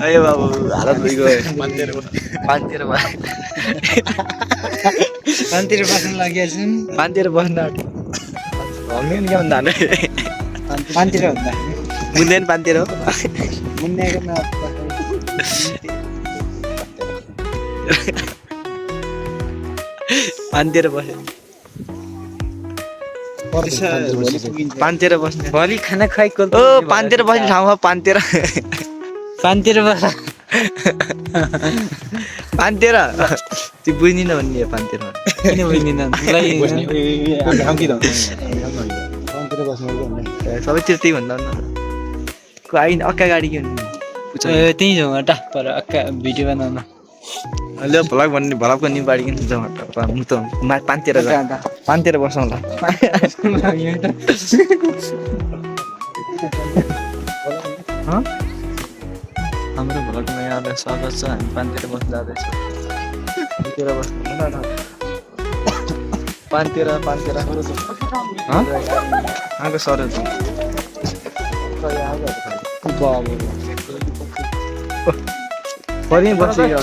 अरे बाबु हालत भइगयो पानतिर बस्न लागि छन् पानतिर बस्न भन्ने नि के भन्दा पानतिर भन्दा मुन्देन पानतिर हो मुन्नेको पानतिर बस्यो पानतिर बस्ने भोलि खाना खाइ ओ पानतिर बस्ने ठाउँमा पानतिर बस पानतिर त्यो बुझ्दिन भन्ने पानतिर किन बुझ्दिन सबैतिर त्यही भन्दा को आइन अक्का गाडी के त्यहीँ जाउँ हटा पर अक्का भिडियो बनाउन ल भ्लग भन्ने भ्लगको नि बाडी किन जाउँ हटा म त पानतिर बसौँ ल हाम्रो भ्लगमा यहाँलाई स्वागत छ हामी पानतिर बस्न जाँदैछौँ पानतिर आएको सर पनि बसियो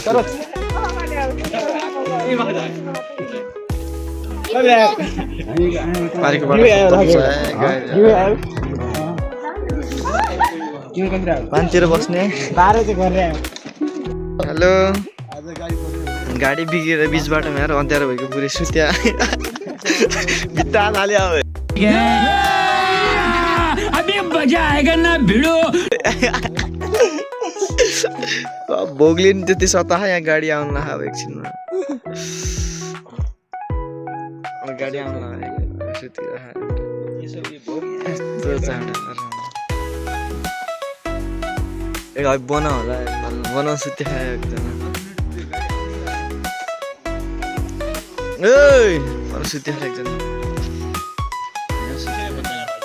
पानतिर बस्ने हेलो गाडी बिग्रेर बिचबाट मेरो अँध्यारो भएको पुरै सुत्या भित्ता हाल्यो अभी मजा आएगा ना भिडो भोग्लिन त्यति सताह यहाँ गाडी आउनु ला अब एकछिनमा गाडी आउनु ला बनाउ होला बनाउँछु त्यहाँ एकजना सुत्या एकजना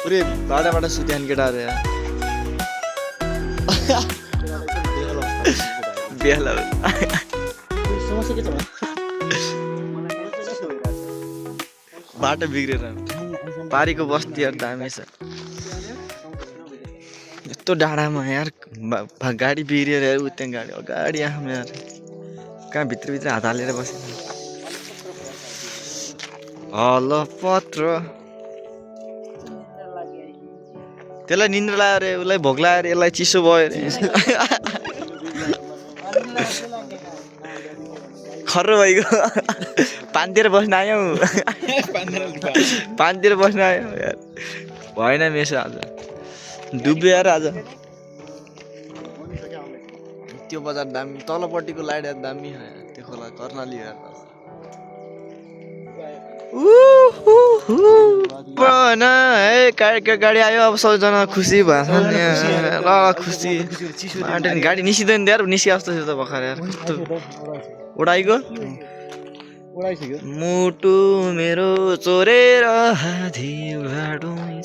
पुरै बाटाबाट सुत्यान केटाहरू यहाँ बाटो बिग्रेर पारीको बस्तीहरू दामी छ यस्तो डाँडामा यार गाडी बिग्रिएर उ त्यहाँ गाडी अगाडि आमा यार कहाँ भित्रभित्र हात हालेर बसेको हल पत्र त्यसलाई निन्द्रा लाग्यो अरे उसलाई भोक लाग्यो अरे यसलाई चिसो भयो अरे खर्रो भइगयो पानतिर बस्न आयो पानतिर बस्न आयो यार भएन मेसो आज डुब्यो यार आज त्यो बजार दामी तलपट्टिको लाइट दामी त्यो खोला कर्णाली गाडी आयो अब सबैजना खुसी भएको छ खुसी गाडी निस्किँदैन यार निस्किया जस्तो छ त भर्खर यार कस्तो उडाइगयो मुटु मेरो चोरेर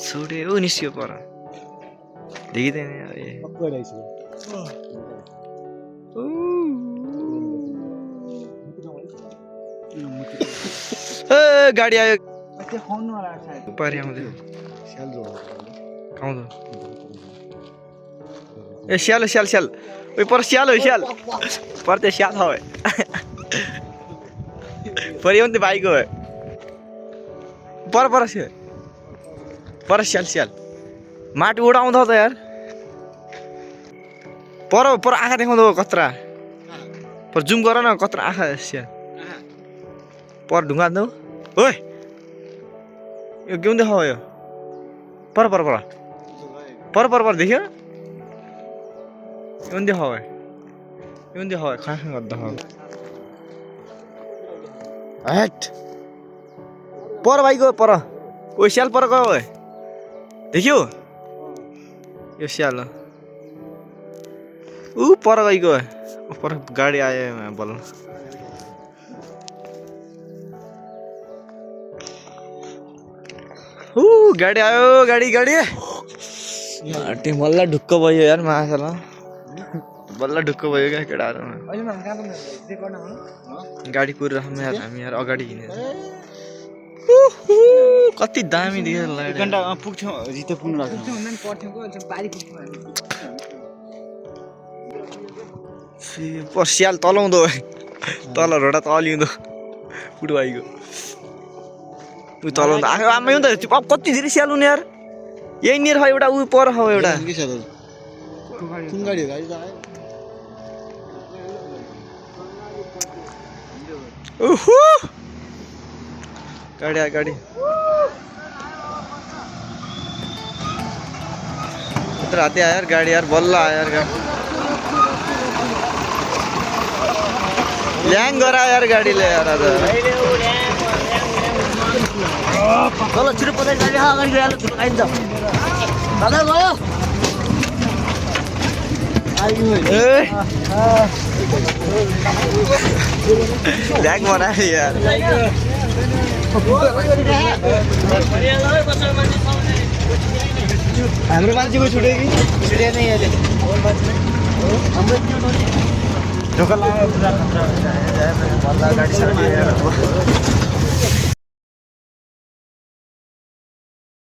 छोड्यो निस्क्यो पर देखिँदैन गाडी आयो पारी आउँदै ए स्याल स्याल स्याल ओइ पर स्याल हो स्याल पर त्यो स्याल हो पर यो नि बाइक हो पर पर स्याल स्याल माटो उडाउँदा त यार पर पर आँखा देखाउँदो कत्रा पर जुम गर न कत्रा आँखा स्याल पर ढुङ्गा दौ ओए यो के देखाउ यो पर पर पर पर पर पर देख्यो यो देखाउ यो देखाउ खा खा गर्दा हट पर भाइको पर ओ स्याल पर गयो ओए देख्यो यो स्याल ऊ पर गइगयो पर गाडी आयो बल गाडी आयो गाडी बल्ल ढुक्क भयो यार माछाला बल्ल ढुक्क भयो क्या केटाहरू गाडी कुरेर यार हामी यार अगाडि हिँडेर उहु, कति दामी देखेर एक लाग्यो घन्टा पुग्थ्यौँ जिते पुग्नु लाग्छ पर स्याल तलाउँदो तल रोडा तलिउँदो बुढुभाइको ऊ तलाउँदो आमा त अब कति धेरै स्याल हुने यार यहीँनिर छ एउटा ऊ पर छ एउटा के छ कुन गाडी हो गाडी त आयो उहु गाडी आयो गाडी राति आयो यार गाडी यार बल्ल आयो यार गाडी ल्याङ गरा यार गाडीले यार आज तल छिटो पछाडि गाडी अगाडि गइहाल्नु ठुलो खाइन्छ दादा गयो ल्याङ बनायो यार हाम्रो मान्छेको छुट्यो कि छुट्यो नै अहिले ढोका लाग्यो पुरा खतरा हुन्छ गाडी साडी